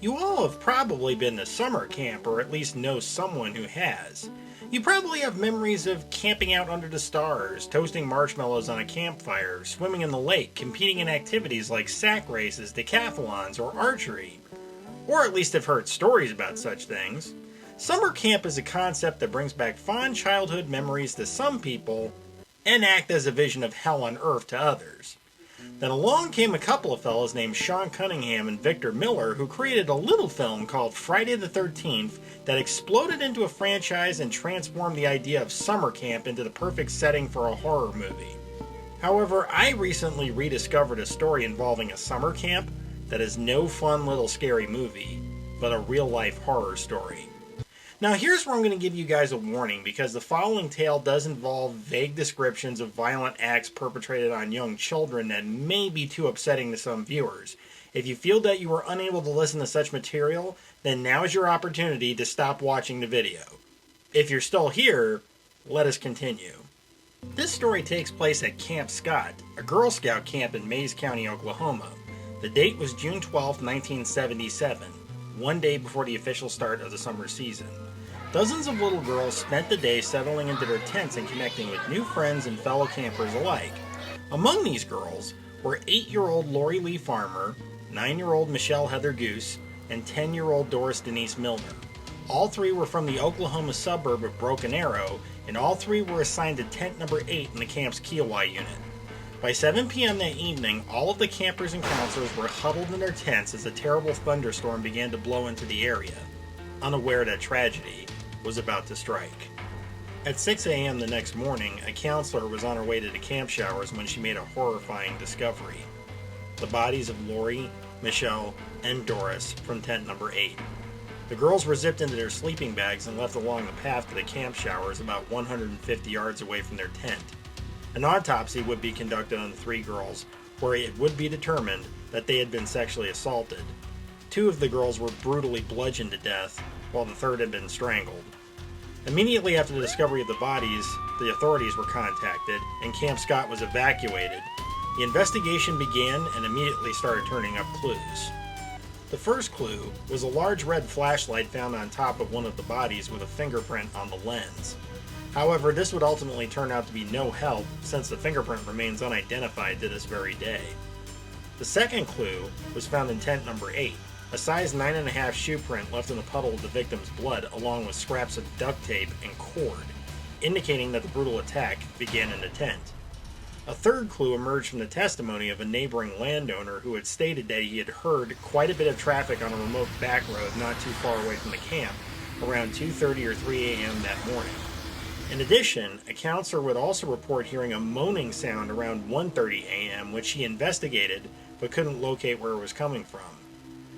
You all have probably been to summer camp, or at least know someone who has. You probably have memories of camping out under the stars, toasting marshmallows on a campfire, swimming in the lake, competing in activities like sack races, decathlons, or archery. Or at least have heard stories about such things. Summer camp is a concept that brings back fond childhood memories to some people and act as a vision of hell on earth to others. Then along came a couple of fellows named Sean Cunningham and Victor Miller who created a little film called Friday the 13th that exploded into a franchise and transformed the idea of summer camp into the perfect setting for a horror movie. However, I recently rediscovered a story involving a summer camp that is no fun little scary movie, but a real-life horror story. Now here's where I'm going to give you guys a warning, because the following tale does involve vague descriptions of violent acts perpetrated on young children that may be too upsetting to some viewers. If you feel that you are unable to listen to such material, then now is your opportunity to stop watching the video. If you're still here, let us continue. This story takes place at Camp Scott, a Girl Scout camp in Mayes County, Oklahoma. The date was June 12, 1977, one day before the official start of the summer season. Dozens of little girls spent the day settling into their tents and connecting with new friends and fellow campers alike. Among these girls were 8-year-old Lori Lee Farmer, 9-year-old Michelle Heather Goose, and 10-year-old Doris Denise Milner. All three were from the Oklahoma suburb of Broken Arrow, and all three were assigned to tent number 8 in the camp's Kiowa unit. By 7 p.m. that evening, all of the campers and counselors were huddled in their tents as a terrible thunderstorm began to blow into the area, unaware that tragedy was about to strike. At 6 a.m. the next morning, a counselor was on her way to the camp showers when she made a horrifying discovery: the bodies of Lori, Michelle, and Doris from tent number 8. The girls were zipped into their sleeping bags and left along the path to the camp showers about 150 yards away from their tent. An autopsy would be conducted on the 3 girls, where it would be determined that they had been sexually assaulted. 2 of the girls were brutally bludgeoned to death, while the third had been strangled. Immediately after the discovery of the bodies, the authorities were contacted, and Camp Scott was evacuated. The investigation began and immediately started turning up clues. The first clue was a large red flashlight found on top of one of the bodies with a fingerprint on the lens. However, this would ultimately turn out to be no help, since the fingerprint remains unidentified to this very day. The second clue was found in tent number 8, a size 9.5 shoe print left in the puddle of the victim's blood, along with scraps of duct tape and cord, indicating that the brutal attack began in the tent. A third clue emerged from the testimony of a neighboring landowner who had stated that he had heard quite a bit of traffic on a remote back road not too far away from the camp around 2:30 or 3 a.m. that morning. In addition, a counselor would also report hearing a moaning sound around 1:30 a.m., which he investigated but couldn't locate where it was coming from.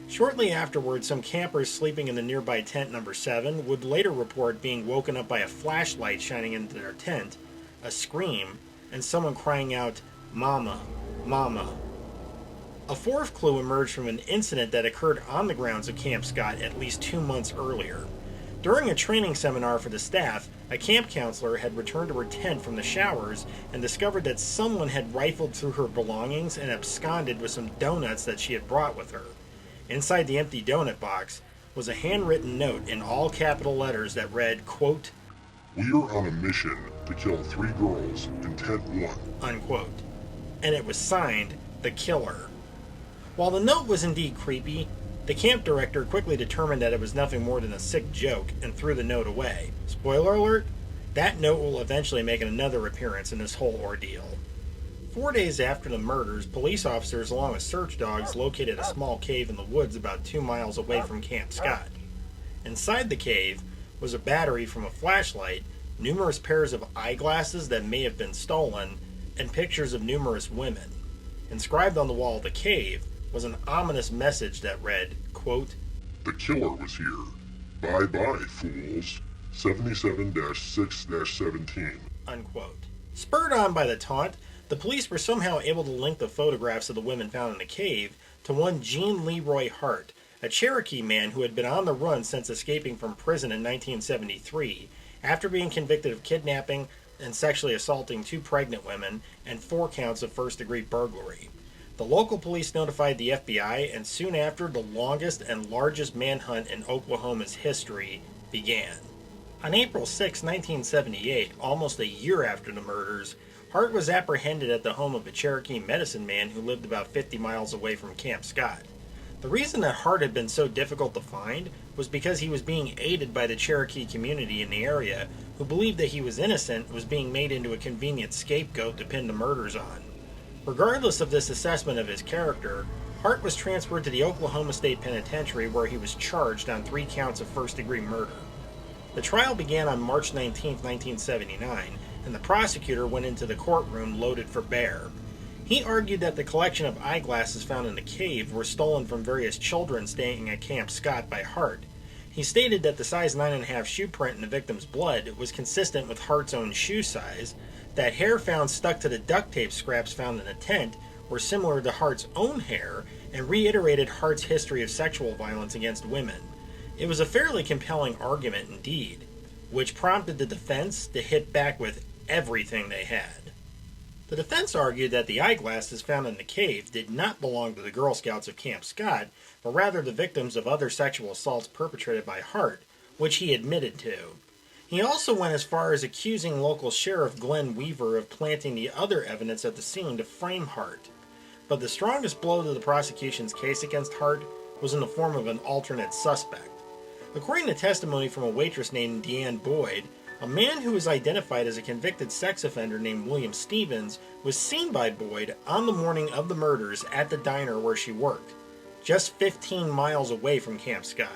Shortly afterwards, some campers sleeping in the nearby tent number 7 would later report being woken up by a flashlight shining into their tent, a scream, and someone crying out, "Mama, Mama." A fourth clue emerged from an incident that occurred on the grounds of Camp Scott at least 2 months earlier. During a training seminar for the staff, a camp counselor had returned to her tent from the showers and discovered that someone had rifled through her belongings and absconded with some donuts that she had brought with her. Inside the empty donut box was a handwritten note in all capital letters that read, quote, "We are on a mission to kill 3 girls in tent 1. Unquote. And it was signed, The Killer. While the note was indeed creepy, the camp director quickly determined that it was nothing more than a sick joke and threw the note away. Spoiler alert, that note will eventually make another appearance in this whole ordeal. 4 days after the murders, police officers along with search dogs located a small cave in the woods about 2 miles away from Camp Scott. Inside the cave was a battery from a flashlight, numerous pairs of eyeglasses that may have been stolen, and pictures of numerous women. Inscribed on the wall of the cave was an ominous message that read, quote, "The killer was here. Bye-bye, fools. 77-6-17. Unquote. Spurred on by the taunt, the police were somehow able to link the photographs of the women found in the cave to one Gene Leroy Hart, a Cherokee man who had been on the run since escaping from prison in 1973, after being convicted of kidnapping and sexually assaulting 2 pregnant women and 4 counts of first-degree burglary. The local police notified the FBI, and soon after, the longest and largest manhunt in Oklahoma's history began. On April 6, 1978, almost a year after the murders, Hart was apprehended at the home of a Cherokee medicine man who lived about 50 miles away from Camp Scott. The reason that Hart had been so difficult to find was because he was being aided by the Cherokee community in the area, who believed that he was innocent and was being made into a convenient scapegoat to pin the murders on. Regardless of this assessment of his character, Hart was transferred to the Oklahoma State Penitentiary, where he was charged on 3 counts of first-degree murder. The trial began on March 19, 1979, and the prosecutor went into the courtroom loaded for bear. He argued that the collection of eyeglasses found in the cave were stolen from various children staying at Camp Scott by Hart. He stated that the size 9.5 shoe print in the victim's blood was consistent with Hart's own shoe size, that hair found stuck to the duct tape scraps found in the tent were similar to Hart's own hair, and reiterated Hart's history of sexual violence against women. It was a fairly compelling argument indeed, which prompted the defense to hit back with everything they had. The defense argued that the eyeglasses found in the cave did not belong to the Girl Scouts of Camp Scott, but rather the victims of other sexual assaults perpetrated by Hart, which he admitted to. He also went as far as accusing local Sheriff Glenn Weaver of planting the other evidence at the scene to frame Hart. But the strongest blow to the prosecution's case against Hart was in the form of an alternate suspect. According to testimony from a waitress named Deanne Boyd, a man who was identified as a convicted sex offender named William Stevens was seen by Boyd on the morning of the murders at the diner where she worked, just 15 miles away from Camp Scott.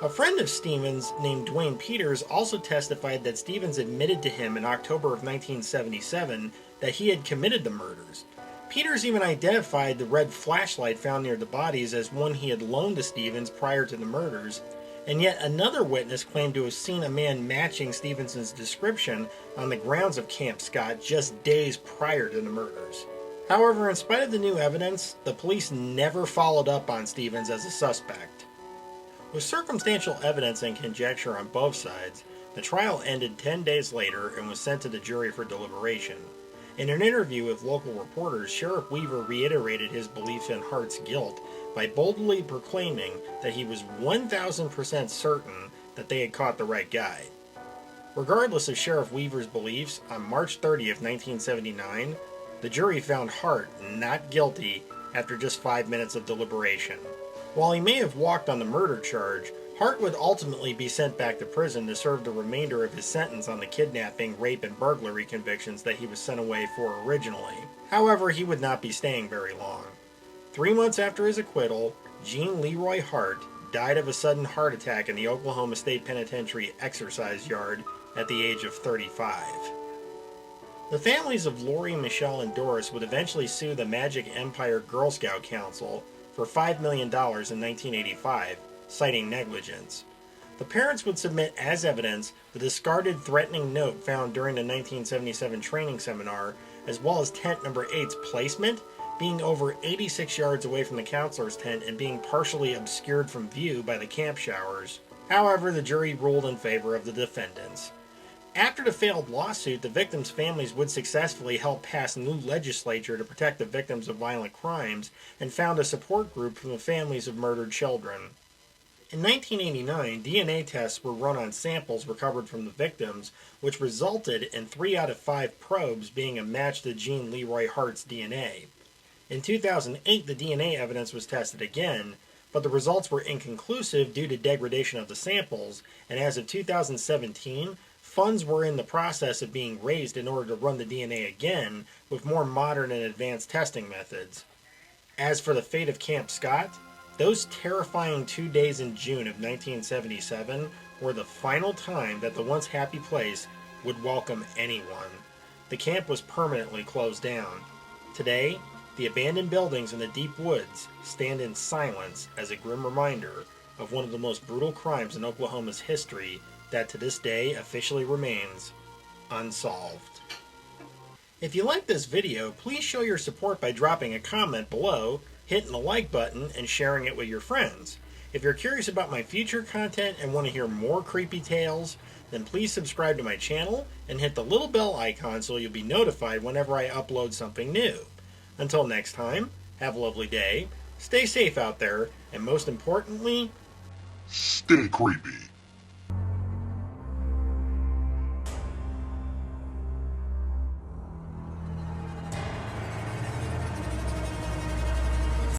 A friend of Stevens named Dwayne Peters also testified that Stevens admitted to him in October of 1977 that he had committed the murders. Peters even identified the red flashlight found near the bodies as one he had loaned to Stevens prior to the murders, and yet another witness claimed to have seen a man matching Stevenson's description on the grounds of Camp Scott just days prior to the murders. However, in spite of the new evidence, the police never followed up on Stevens as a suspect. With circumstantial evidence and conjecture on both sides, the trial ended 10 days later and was sent to the jury for deliberation. In an interview with local reporters, Sheriff Weaver reiterated his belief in Hart's guilt by boldly proclaiming that he was 1,000% certain that they had caught the right guy. Regardless of Sheriff Weaver's beliefs, on March 30th, 1979, the jury found Hart not guilty after just 5 minutes of deliberation. While he may have walked on the murder charge, Hart would ultimately be sent back to prison to serve the remainder of his sentence on the kidnapping, rape, and burglary convictions that he was sent away for originally. However, he would not be staying very long. 3 months after his acquittal, Gene Leroy Hart died of a sudden heart attack in the Oklahoma State Penitentiary exercise yard at the age of 35. The families of Lori, Michelle, and Doris would eventually sue the Magic Empire Girl Scout Council for $5 million in 1985, citing negligence. The parents would submit as evidence the discarded threatening note found during the 1977 training seminar, as well as tent number 8's placement, being over 86 yards away from the counselor's tent and being partially obscured from view by the camp showers. However, the jury ruled in favor of the defendants. After the failed lawsuit, the victims' families would successfully help pass new legislature to protect the victims of violent crimes and found a support group for the families of murdered children. In 1989, DNA tests were run on samples recovered from the victims, which resulted in 3 out of 5 probes being a match to Gene Leroy Hart's DNA. In 2008, the DNA evidence was tested again, but the results were inconclusive due to degradation of the samples, and as of 2017, funds were in the process of being raised in order to run the DNA again with more modern and advanced testing methods. As for the fate of Camp Scott, those terrifying 2 days in June of 1977 were the final time that the once happy place would welcome anyone. The camp was permanently closed down. Today, the abandoned buildings in the deep woods stand in silence as a grim reminder of one of the most brutal crimes in Oklahoma's history that to this day officially remains unsolved. If you like this video, please show your support by dropping a comment below, hitting the like button, and sharing it with your friends. If you're curious about my future content and want to hear more creepy tales, then please subscribe to my channel and hit the little bell icon so you'll be notified whenever I upload something new. Until next time, Have a lovely day, stay safe out there, and most importantly, Stay creepy.